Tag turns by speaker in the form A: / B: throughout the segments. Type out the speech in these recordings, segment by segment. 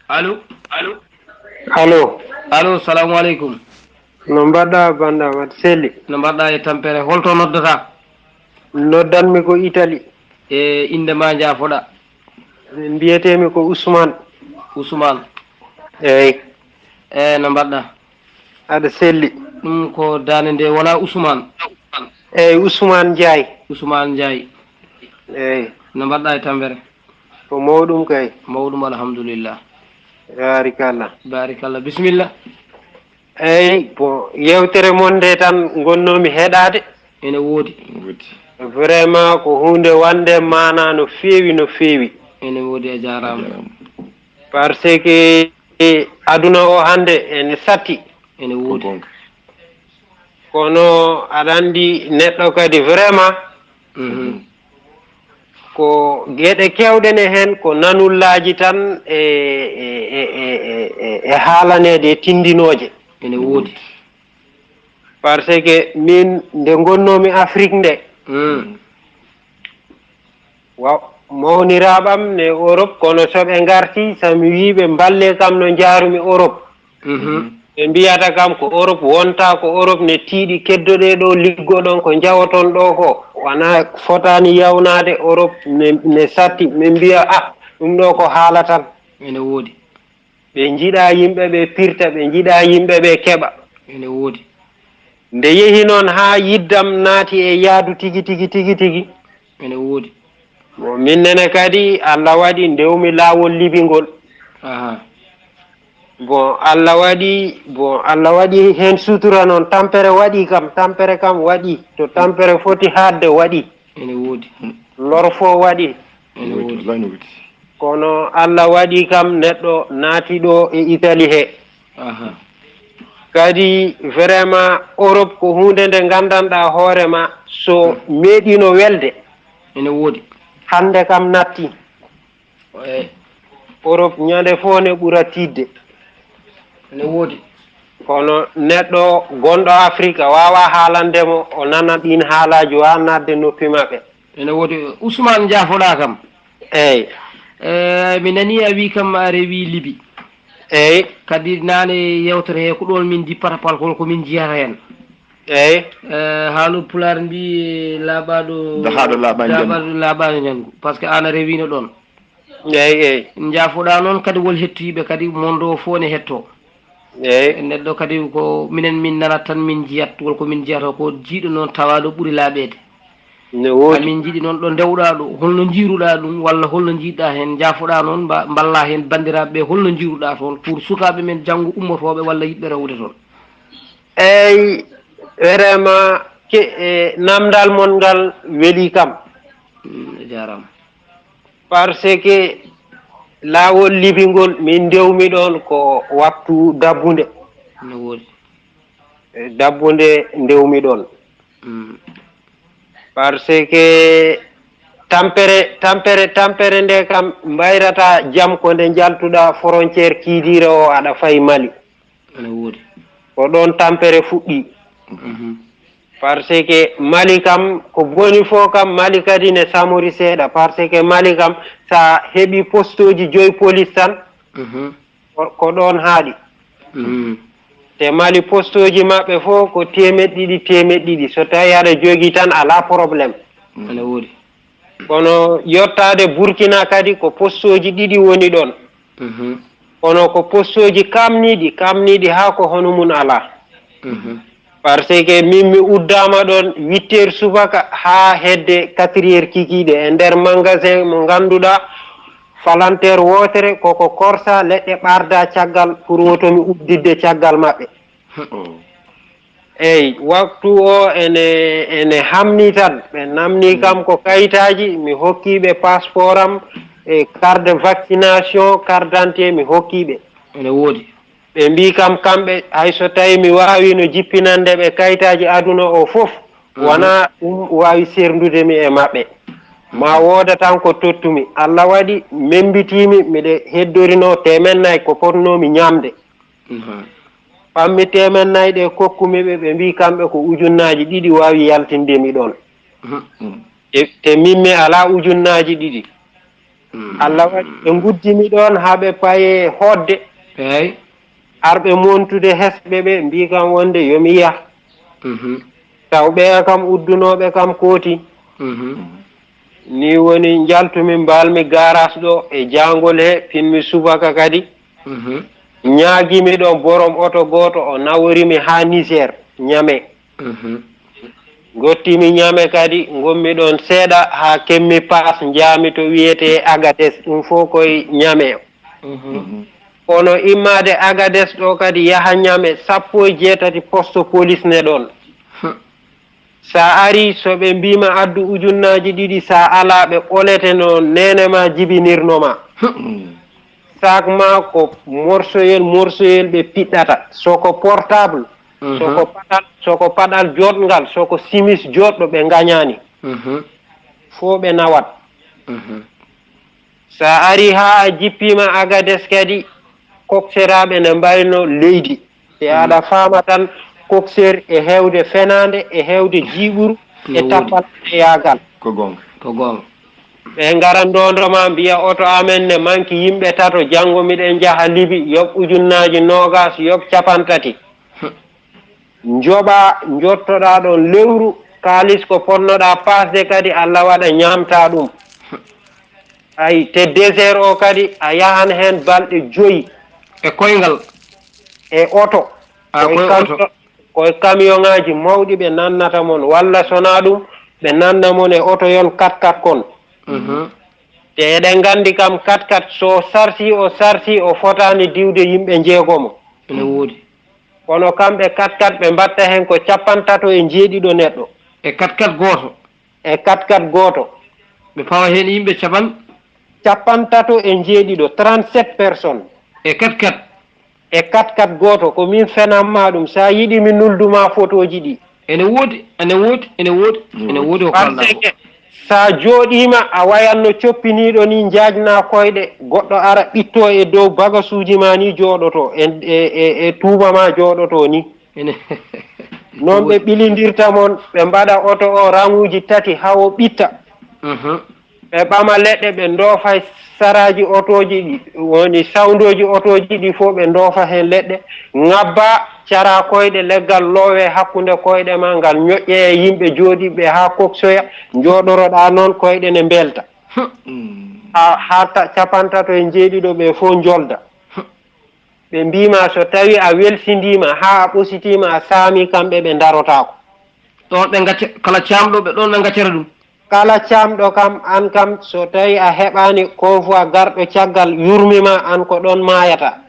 A: allo
B: allo
A: allo salamu aleykum.
B: no mbaɗɗa banda mat selli?
A: no mbaɗɗa e tampere, holto noddata?
B: noddanmi ko Italie.
A: e inde ma jaafoɗa?
B: mbiyetemi ko Ousmane.
A: Ousmane.
B: eyyi.
A: no mbaɗɗa?
B: aɗa selli.
A: ɗum ko dande nde wona Ousmane?
B: eyyi Ousmane Ndiaye.
A: Ousmane Ndiaye.
B: eyyi.
A: no mbaɗɗa e tampere?
B: ko mawɗum kay.
A: mawɗum alhamdulillah.
B: barikalla.
A: barikalla, bisimilla.
B: eyyi bon yewtere mon nde tan gonnomi heɗade.
A: ene woodi.
B: vraiment ko hunde wande mana no feewi no feewi.
A: ene woodi, a jarama.
B: par ce que aduna o hande ene satti.
A: ene woodi.
B: kono aɗa andi neɗɗo kadi vraiment ko gueɗe kewɗen e hen ko nanullaji tan e haalanede e tindinoje.
A: ene woodi.
B: par ce que min nde gonnomi Afrique nde mawniraɓam ne Europe, kono soɓe garti sami wiɓe mballe kam no jarumi Europe, ɓe mbiyata kam ko Europe wonta, ko Europe ne tiiɗi keddoɗe ɗo liggoɗon ko jawoton ɗo ko wona fotani yawnade. Europe ne satti. min mbiya ɗum ɗo ko haala tan.
A: ene woodi.
B: ɓe jiiɗa yimɓe ɓe pirta, ɓe jiiɗa yimɓe ɓe keɓa.
A: ene woodi.
B: nde yeehi noon ha yiddam naati e yaadu tigi tigi tigi tigi.
A: ene woodi.
B: bon minnene kadi Allah waɗi ndewmi laawol Libi ngol. bon Allah waɗi hen sutura noon. tampere waɗi kam, tampere kam waɗi to tampere foti hadde waɗi.
A: ene woodi.
B: lor fo waɗi.
A: ene woodi.
B: kono Allah waɗi kam neɗɗo naati ɗo e Italie he. kadi vraiment Europe ko hunde nde gandanɗa hoorema so meeɗino welde.
A: ene woodi.
B: hande kam natti. Europe ñande fo ne ɓuura tidde.
A: ene woodi.
B: kono neɗɗo gonɗo Afrique wawa haalandemo o nana ɗin haalaji wa nadde noppi maɓɓe.
A: ene woodi. Ousmane jaafoɗa kam?
B: eyyi.
A: mi nani a wi kam a rewi Libi.
B: eyyi.
A: kadi nane yewtere he ko ɗon min dippata pal holko min jiyata hen.
B: eyyi.
A: haalo Pulaar mbi laaɓaɗo laaɓaɗo ñangu par ce que an a rewino ɗon.
B: eyyi eyyi.
A: jaafoɗa noon kadi wol hettoyiɓe kadi mondo fo ne hetto.
B: eyyi.
A: neɗɗo kadi ko minen min nanat tan min jiyat wolko min jiyata ko jiiɗo noon tawaɗo ɓuuri laaɓede.
B: ne woodi.
A: min jiiɗi noon ɗo ndewɗa ɗo holno jiiruɗa ɗum walla holno jiiɗɗa hen jaafoɗa noon mballa hen bandiraɓeɓe holno jiiruɗa toon pour sukaɓe men janggo ummotoɓe walla yiɓɓe rewde toon.
B: eyyi vraiment namdal mon ngal weeli kam.
A: jarama.
B: par ce que laawol Libi ngol min dewmi ɗon ko waktu dabbunde.
A: ne woodi.
B: dabbunde dewmi ɗon. par ce que tampere nde kam mbayrata jam ko nde jaltuɗa frontiére kiidire o aɗa fayi Mali.
A: ene woodi.
B: ko ɗon tampere fuɗɗi. par ce que Mali kam ko boni fo kam Mali kadi ne samori seeɗa. par ce que Mali kam sa heeɓi poste uji 5 police tan ko ɗon haaɗi. te Mali poste uji maɓɓe fof ko 200 so tawi aɗa jogui tan ala probléme.
A: ene woodi.
B: kono yottade Burkina kadi ko poste uji 2 woni ɗon. kono ko poste uji kamniɗi ha ko hono mum ala. par ce que min mi uddama ɗon 8 heures subaka ha hedde 4 heures kikiɗe e nder magasin mo ganduɗa falantere wotere koko korsa leɗɗe ɓarda caggal pour wotomi uddidde caggal maɓɓe. eyyi waktu o ene hamni tan ɓe namni kam ko kayitaji mi hokkiɓe passeport am e carte de vaccination, carte d'identité mi hokkiɓe.
A: ene woodi.
B: ɓe mbi kam kamɓe hayso tawi mi wawi no jippinande ɓe kayitaji aduna o foof wona ɗum wawi serdudemi e maɓɓe. ma wooda tan ko tottumi. Allah waɗi membitimi miɗe heddorino 400 ko potnomi ñamde. pammi 400 ɗe kokkumiɓe ɓe mbi kamɓe ko ujunnaji 2 wawi yaltindemi ɗon. te min mi ala ujunnaji 2. Allah waɗi ɓe guddimi ɗon haa ɓe paye hoɗde
A: eyi
B: arɓe montude hesɓe ɓe mbi kam wonde yomi yah taw ɓeya kam uddunoɓe kam kooti ni woni jaltumi mbalmi garage ɗo e jangol he pinmi subaka kadi ñaagimi ɗon borom oto goto o naworimi ha Niger ñame gottimi ñame kadi gommi ɗon seeɗa ha kemmi paas jaami to wiyete Agades ɗum fof koye ñame kono immade Agades ɗo kadi yaha ñame 17 poste police ne ɗon sa ari so ɓe mbima addu ujunnaji ɗiɗi sa ala ɓe ɓolete no nenema jibinirnoma sak ma ko morsoyel ɓe piɗɗata soko portable soko paɗal joɗngal soko simis joɗɗo ɓe gañani fo ɓe nawat sa ari ha a jippima Agades kadi coxeraɓe ne mbayno leydi te aɗa fama tan coxeur e hewde fenade e hewde jiɓuru e tappal e yagal
C: ko gonga
B: ɓe ngaran dondoma mbiya oto amen ne manki yimɓe tato janggo miɗen jaaha Libi yoɓ ujunnaji nogas yoɓ 30 joɓa jottoɗa ɗon lewru kalis ko ponnoɗa pasde kadi Allah waɗa ñamta ɗum ayi te désert o kadi a yahan hen balɗe 5
A: e koyngal
B: e oto koye camion ngaji mawɗi ɓe nannata mon walla sona ɗum ɓe nanna mon e oto yon 4x4 kon te eɗen gandi kam 4x4 so sarsi o fotani diwde yimɓe jeegomo
A: ene woodi
B: kono kamɓe 4x4 ɓe mbatta hen ko 37 neɗɗo
A: e 4x4 goto
B: e 4x4 goto
A: ɓe pawa hen yimɓe
B: 37 37 personnes
A: e 4x4
B: e 4x4 goto ko min fenanma ɗum sa yiɗi mi nulduma photoji ɗi
A: ene woodi ko kalɗa
B: sa jooɗima a wayanno coppiniɗo ni jajna koyɗe goɗɗo ara ɓitto e dow bagasuji ma ni jooɗoto e tuuma ma jooɗoto ni noon ɓe ɓilidirta mon ɓe mbaɗa oto o ranguji 3 hawo ɓitta ɓe ɓama leɗɗe ɓe doofa saraji otoji ɗi woni sawndoji otoji ɗi fof ɓe doofa hen leɗɗe ngabba cara koyɗe leggal loowe hakkude koyɗe ma ngal ñoƴƴe e yimɓe jooɗiɓe ha koksoya jooɗoroɗa noon koyɗe ne belta ha 37 ɓe fof jolda ɓe mbima so tawi a welsindima ha a ɓositima a saami kamɓe ɓe darotako
A: ɗon ɓe gacca kala camɗo ɓe ɗon ɓe gaccata ɗum
B: kala camɗo kam an kam so tawi a heɓani convoi garɗo caggal yurmima an ko ɗon mayata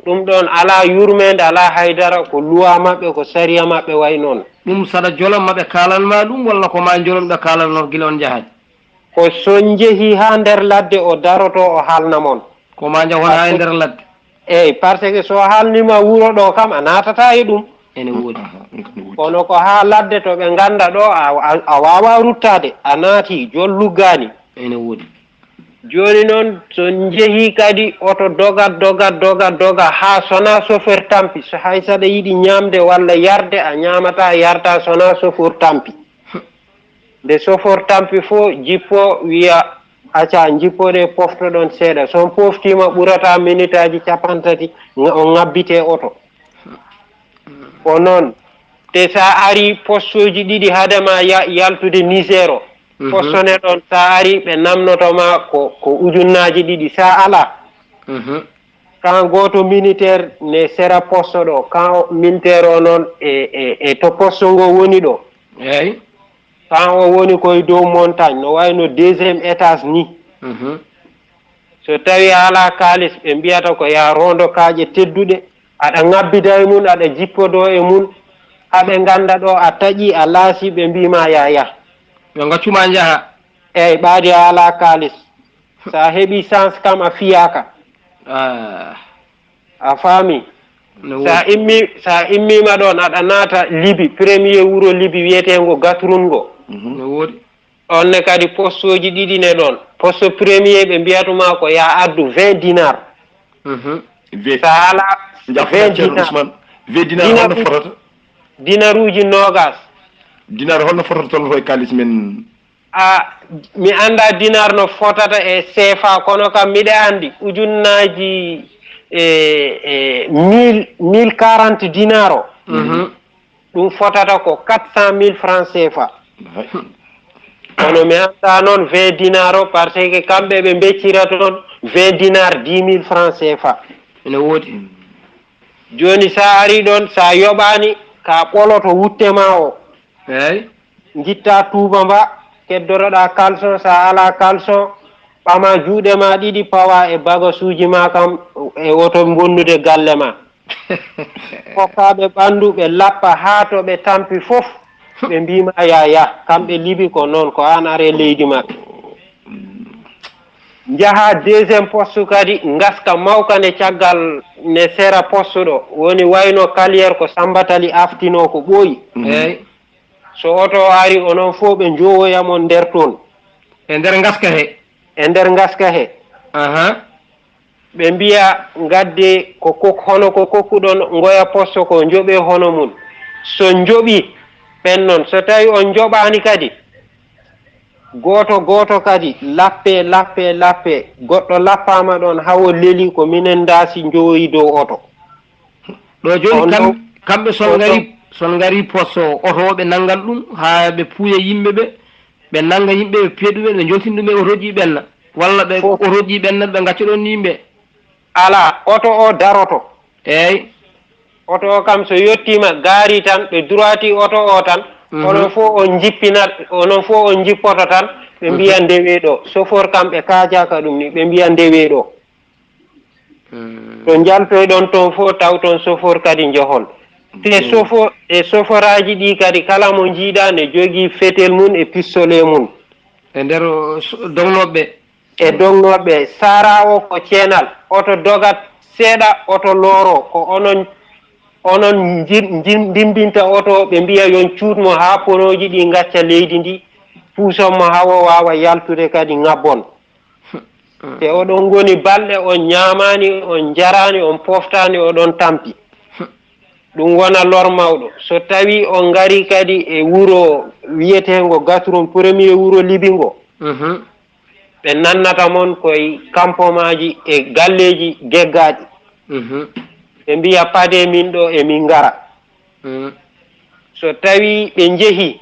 B: ɗum ɗon ala yurmede ala haydara ko luwa maɓɓe ko sariya maɓɓe way noon
A: ɗum saɗa jolonma ɓe kalanma ɗum walla ko ma jolon ɓe kalanno guila on jahani
B: ko son jeehi ha nder ladde o daroto o haalna mon
A: ko ma jaw wona e nder ladde
B: eyyi par ce que so haalnima wuuro ɗo kam a natata e ɗum
A: ene woodi
B: kono ko ha ladde to ɓe ganda ɗo a wawa ruttade a naati jol luggani
A: ene woodi
B: joni noon so jeehi kadi oto doga ha sona chauffeur tampi so hay saɗa yiiɗi ñamde walla yarde a ñamata yarta sona chauffeur tampi nde chauffeur tampi fo jippo wiya acca jippode poftoɗon seeɗa son poftima ɓurata minute aji 30 o ngabbite oto ko noon te sa ari postoji ɗiɗi haadema yaltude Niger o postone ɗon sa ari ɓe namnotoma ko ujunnaji ɗiɗi sa ala kan goto militaire ne sera poste ɗo kan militaire o noon e to poste ngo woni ɗo
A: eyyi
B: kan o woni koye dow montagne no wayno 2e étage ni so tawi ala kalis ɓe mbiyata ko ya rondo kaaƴe tedduɗe aɗa ngabbida e mun aɗa jippodo e mun haɓe ganda ɗo a taƴi a laasi ɓe mbima yaya
A: yo gaccuma jaaha
B: eyyi ɓaadi a ala kalis sa heeɓi chance kam a fiyaka a faami sa immima ɗon aɗa naata Libi premier wuuro Libi wiyetengo Gatrungo
A: no woodi
B: onne kadi postoji ɗiɗi ne ɗon poste premier ɓe mbiyatuma ko ya addu 20 dinar sa ala
C: 20 dinar holno fotata
B: dinaruji nogas
C: dinar holno fotata toon koye kalis men
B: mi anda dinar no fotata e CFA kono kam miɗe andi ujunnaji 1040 dinar o ɗum fotata ko 400 000 francs CFA kono mi anda noon 20 dinar o par ce que kamɓe ɓe beccira toon 20 dinar 10 000 francs CFA
A: ene woodi
B: joni sa ari ɗon sa yoɓani ka ɓoloto wuttema o
A: eyi
B: gitta tuuba mba keddoroɗa caleçon sa ala caleçon ɓama juuɗe ma ɗiɗi pawa e bagasuji ma kam e woto bonnude galle ma hokkaɓe ɓandu ɓe lappa ha to ɓe tampi fof ɓe mbima yaya kamɓe Libi ko noon ko an are leydi maɓɓe jaha deuxiéme poste kadi gaska mawkane caggal ne sera poste ɗo woni wayno carriére ko sambatali aftino ko ɓooyi
A: eyi
B: so oto ari onon fof ɓe jowoyamon nder toon
A: e nder gaska he
B: e nder gaska he ɓe mbiya gadde ko hono ko kokkuɗon goya poste ko joɓe hono mum so joɓi ɓen noon so tawi on joɓani kadi goto kadi lappe goɗɗo lappama ɗon hawo leeli ko minen daasi jowoyi dow oto
A: ɗo joni kamɓe son gari poste o otoɓe nanggal ɗum ha ɓe puuya yimɓeɓe ɓe nanga yimɓe ɓe peeɗuɓe ɓe joltin ɗum e otoji ɓenna walla ɓe otoji ɓenna ɓe gacca ɗon yimɓe
B: ala oto o daroto
A: eyyi
B: oto o kam so yettima gaari tan ɓe droiti oto o tan onon fof on jippinat onon fof on jippoto tan ɓe mbiya ndeweɗo chauffeur kam ɓe kaajaka ɗum ni ɓe mbiya ndeweɗo to jaltoyɗon toon fof taw toon chauffeur kadi johon te chauffeur aji ɗi kadi kala mo jiiɗa ne jogui fetel mum e pistolet mum
A: e nder dognoɓeɓe
B: e dognoɓe sara o ko ceenal oto dogat seeɗa oto looro ko onon dimbinta oto ɓe mbiya yon cuutmo ha ponoji ɗi gacca leydi ndi puusonmo hawo wawa yaltude kadi ŋabbon te oɗon goni balɗe on ñamani on jarani on poftani oɗon tampi ɗum wona lor mawɗo so tawi on ngari kadi e wuro wiyetengo Gatron premier wuro Libi ngo ɓe nannata mon koye campomaji e galleji geggaɗi ɓe mbiya pade min ɗo emin ngara so tawi ɓe jeehi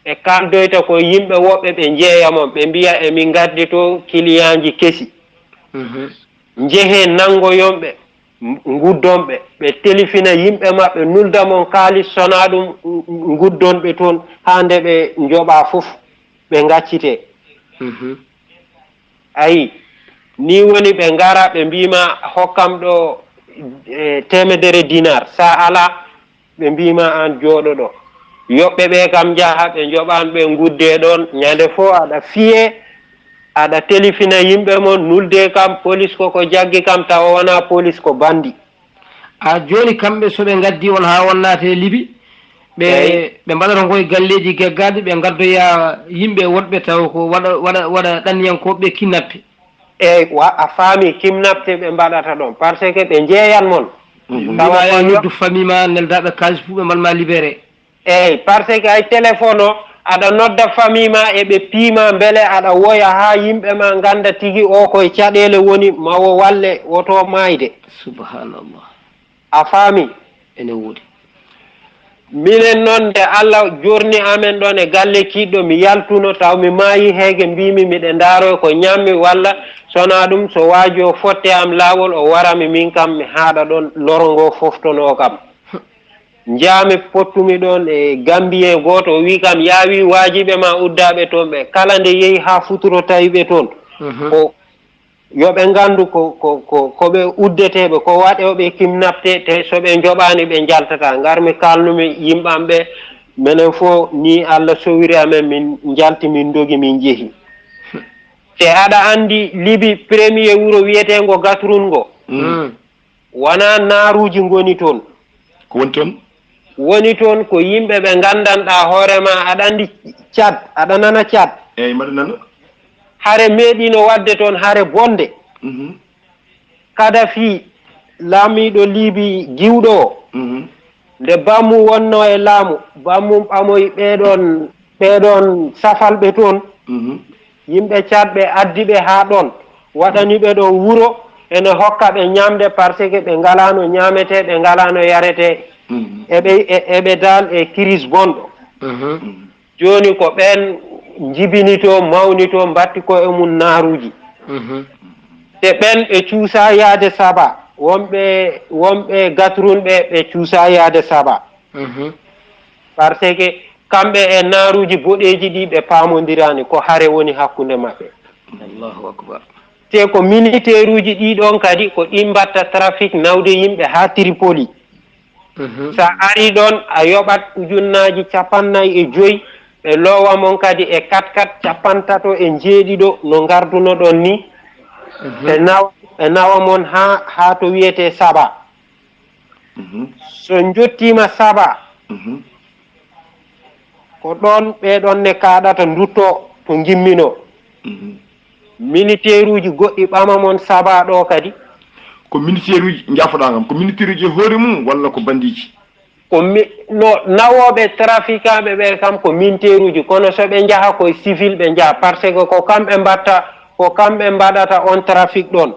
B: ɓe kaldoyta ko yimɓe woɓɓe ɓe jeeyamon ɓe mbiya emin gaddi to client ji kesi jeehe nangoyonɓe guddonɓe ɓe telefina yimɓe maɓɓe nuldamon kaalis sona ɗum guddonɓe toon ha nde ɓe joɓa fof ɓe gaccite ayi ni woni ɓe ngara ɓe mbima hokkam ɗo temedere dinar sa ala ɓe mbima an jooɗo ɗo yoɓɓe ɓe kam jaha ɓe joɓan ɓe gudde ɗon ñande fo aɗa fiye aɗa telefina yimɓe mon nulde kam police koko jaggi kam tawa wona police ko bandi
A: a joni kamɓe soɓe gaddi on ha wonnate Libi ɓe mbaɗata koye galleji geggaɗi ɓe gaddoya yimɓe wonɓe taw ko waɗa ɗanniyankoɓe kidnappe
B: eyyi a faami kidnappe ɓe mbaɗata ɗon par ce que ɓe jeeyan mon
A: tawa noddu famille ma neldaɓe kalis fu ɓe mbalma libéré
B: eyyi par ce que ay téléphone o aɗa nodda famille ma eɓe piima beele aɗa woya ha yimɓe ma ganda tigui o koye caɗele woni mawo walle woto mayde
A: subhanallah
B: a faami
A: ene woodi
B: minen noon nde Allah jorni amen ɗon e galle kiɗɗo mi yaltuno taw mi maayi heege mbimi miɗe ndaaro ko ñammi walla sona ɗum so waaji o fotte am laawol o warami min kam mi haaɗa ɗon loro ngo foftono kam jaami pottumi ɗon e Gambien gooto o wi kam yaawi waajiɓe ma uddaɓe toon ɓe kala nde yehi ha futuro tawiɓe toon ko yoɓe ngandu koɓe uddeteɓe ko waɗeɓe kidnappé te soɓe joɓani ɓe jaltata garmi kalnumi yimɓam ɓe minen fo ni Allah sowiri amen min jalti min dogi min jeehi te aɗa andi Libi premier wuro wiyetengo Gatron ngo wona naaruji goni toon
C: ko woni toon
B: woni toon ko yimɓe ɓe gandanɗa hoorema aɗa andi Tchad aɗa nana Tchad
C: eyyi mbaɗa nana
B: hare meeɗino wadde toon hare bonde Kadafi laamiɗo Libi giwɗo o nde bammu wonno e laamu bammum ɓamoy ɓeɗon ɓeɗon safalɓe toon yimɓe catɓe addiɓe ha ɗon waɗaniɓe ɗo wuro ene hokka ɓe ñamde par ce que ɓe ngalano ñamete ɓe ngalano yarete eɓe dal e crise bonɗo joni ko ɓen jibinito mawnito mbatti ko e mum naaruji te ɓen ɓe cuusa yaade saba wonɓe gatrunɓe ɓe cuusa yaade saba par ce que kamɓe e naaruji boɗeji ɗi ɓe paamodirani ko hare woni hakkunde maɓɓe
A: Allahu akbar
B: te ko militaire uji ɗiɗon kadi ko ɗi mbatta trafic nawde yimɓe ha Tripoli sa ari ɗon a yoɓat ujunnaji 45 ɓe lowa mon kadi e 4x4 50 e jeeɗiɗo no garduno ɗon ni ɓe nawa mon ha to wiyete Saba so jottima Saba ko ɗon ɓeɗon ne kaɗata dutto to gimmino militaire uji goɗɗi ɓama mon Saba ɗo kadi
C: ko militaire uji jafoɗa kam ko militaire uji hoore mum walla ko bandiji
B: no nawoɓe trafiquant ɓe kam ko militaire uji kono so ɓe jaaha koye civil ɓe jaaha par ce que ko kamɓe mbaɗata on trafic ɗon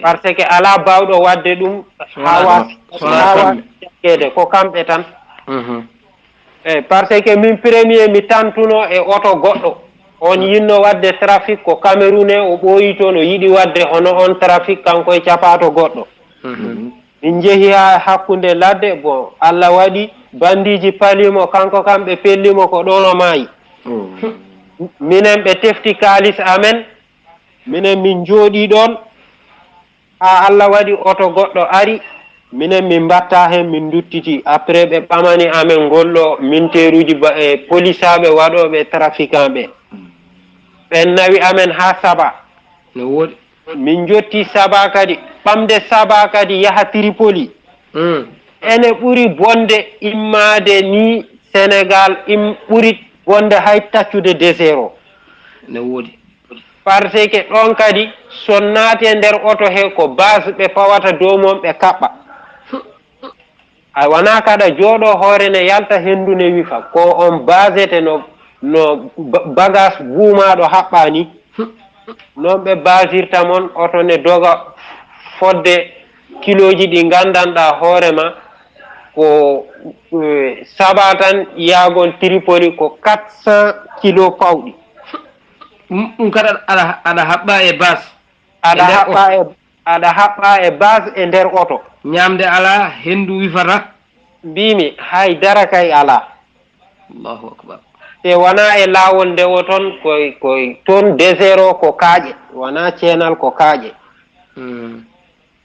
B: par ce que ala bawɗo wadde ɗum ha wasi jaggede ko kamɓe tan eyyi par ce que min premier mi tantuno e oto goɗɗo on yinno wadde trafic ko Camerounais o ɓooyi toon o yiɗi wadde hono on trafic kanko e capato goɗɗo min jeehi ha hakkunde ladde bon Allah waɗi bandiji palimo kanko kam ɓe pellimo ko ɗon o maayi minen ɓe tefti kalis amen minen min jooɗi ɗon ha Allah waɗi oto goɗɗo ari minen min mbatta hen min duttiti après ɓe ɓamani amen golɗo militaire uji e polisaɓe waɗoɓe trafiquant ɓe ɓen nawi amen ha Saba
A: no woɗi
B: min jotti Saba kadi ɓamde Saba kadi yaha Tripoli ene ɓuri bonde immade ni Sénégal ɓuri bonde hay taccude désert o
A: no woɗi
B: par ce que ɗon kadi so naati e nder oto he ko base ɓe pawata dow mon ɓe kaɓɓa a wona kada jooɗo hoore ne yalta hendu ne wifa ko on basete no bagage buumaɗo haɓɓani noon ɓe basirta mon oto ne doga fodde kiloji ɗi gandanɗa hoorema ko Saba tan yagol Tripoli ko 400 kilos pawɗi
A: ɗum kadi aɗa haɓɓa e base
B: aɗa haɓɓa e base e nder oto
A: ñamde ala hendu wifata
B: mbimi haydara kay ala
A: Allahu akbar
B: te wona e laawol ndewo toon koye toon désert o ko kaaƴe wona ceenal ko kaaƴe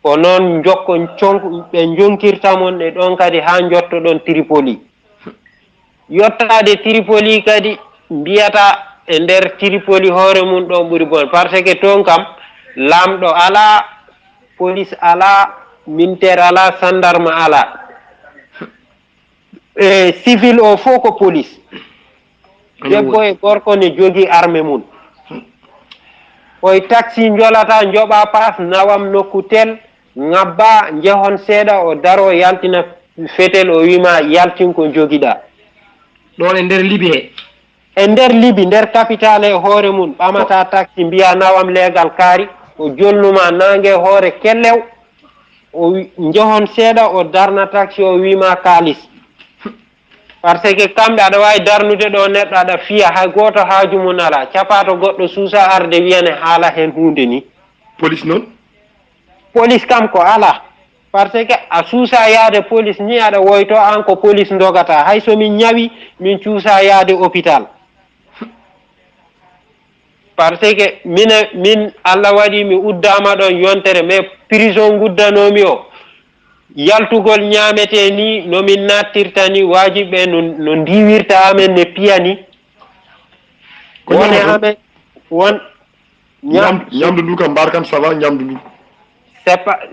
B: ko noon ɓe jonkirta mon e ɗon kadi ha jotto ɗon Tripoli yottade Tripoli kadi mbiyata e nder Tripoli hoore mum ɗon ɓuri bon par ce que toon kam lamɗo ala police ala militaire ala gendarme ala civil o fof ko police debbo e gorko ne jogui armé mum koye taxi jolata joɓa paas nawam nokku tel ngabba jehon seeɗa o daro yaltina fetel o wima yaltin ko joguiɗa
A: ɗon e nder Libi he
B: e nder Libi nder capitale e hoore mum ɓamata taxi mbiya nawam leegal kaari o jolnuma nangue hoore kellew o jehon seeɗa o darna taxi o wima kalis par ce que kamɓe aɗa wawi darnude ɗo neɗɗo aɗa fiya hay goto haaju mum ala capato goɗɗo suusa arde wiyane haala hen hunde ni
C: police noon
B: police kam ko ala par ce que a suusa yaade police ni aɗa woyto an ko police dogata hay somin ñawi min cuusa yaade hôpital par ce que min Allah waɗi mi uddama ɗon yontere mais prison guddanomi o yaltugol ñamete ni nomin nattirta ni wajiɓe no ndiwirta amen ne piya ni wone amen won
C: ñamdu ndu kam mbar kam sawa ñamdu ndu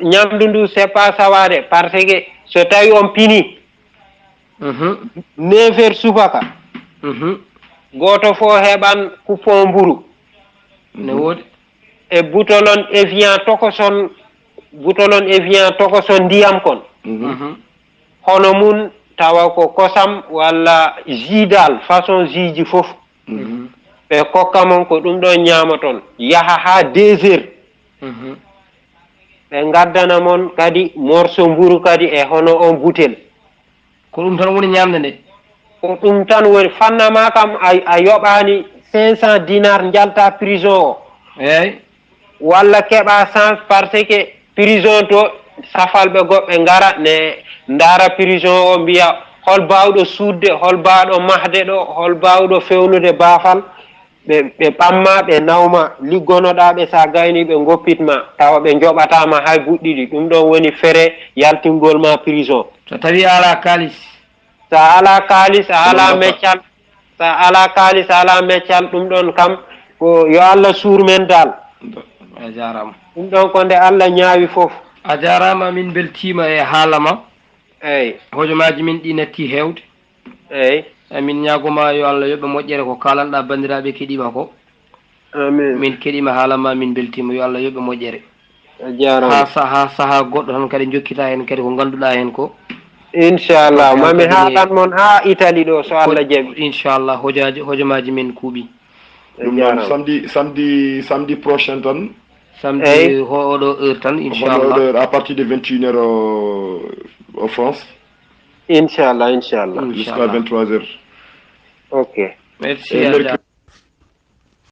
B: ñamdu ndu c'est pas sawade par ce que so tawi on pini 9h subaka goto fo heɓan coupon mburu
A: ne woodi
B: e butolon Evian tokoson ndiyam kon hono mun tawa ko kosam walla jidal façon jiji fof ɓe kokka mon ko ɗum ɗon ñaama toon yaha ha 2 heures ɓe gaddana mon kadi morceau mburu kadi e hono on butel
A: ko ɗum tan woni ñamde nde
B: ko ɗum tan woni fannama kam a yoɓani 500 dinar jalta prison o
A: eyyi
B: walla keɓa chance par ce que prison to safalɓe goɓɓe ngara ne ndaara prison o mbiya hol bawɗo suudde hol bawɗo mahde ɗo hol bawɗo fewnude baafal ɓe ɓamma ɓe nawma liggonoɗaɓe sa gayni ɓe goppitma tawa ɓe joɓatama hay buɗɗiɗi ɗum ɗon woni fere yaltingol ma prison
A: so tawi ala kalis
B: sa ala kalis a ala meccal sa ala kalis a ala meccal ɗum ɗon kam ko yo Allah suurmen dal
A: a jarama
B: ɗum ɗon ko nde Allah ñaawi fof
A: a jarama min beltima e haalama
B: eyyi
A: hojomaji min ɗi natti hewde
B: eyyi
A: min ñagoma yo Allah yoɓe moƴƴere ko kalanɗa bandiraɓe keeɗima ko
B: amin
A: min keeɗima haalama min beltima yo Allah yoɓe moƴƴere
B: a jarama
A: ha saaha goɗɗo tan kadi jokkita hen kadi ko ganduɗa hen ko
B: inchallah mami haalan mon ha Italie ɗo so Allah jaaɓi
A: inchallah hojomaji min kuuɓi
C: ɗum noon samedi prochain tan
A: samedi oɗo heure tan inchallah
C: à partir de 21 heures en France
B: inchallah
C: jusqu'à 23 heures
A: ok merci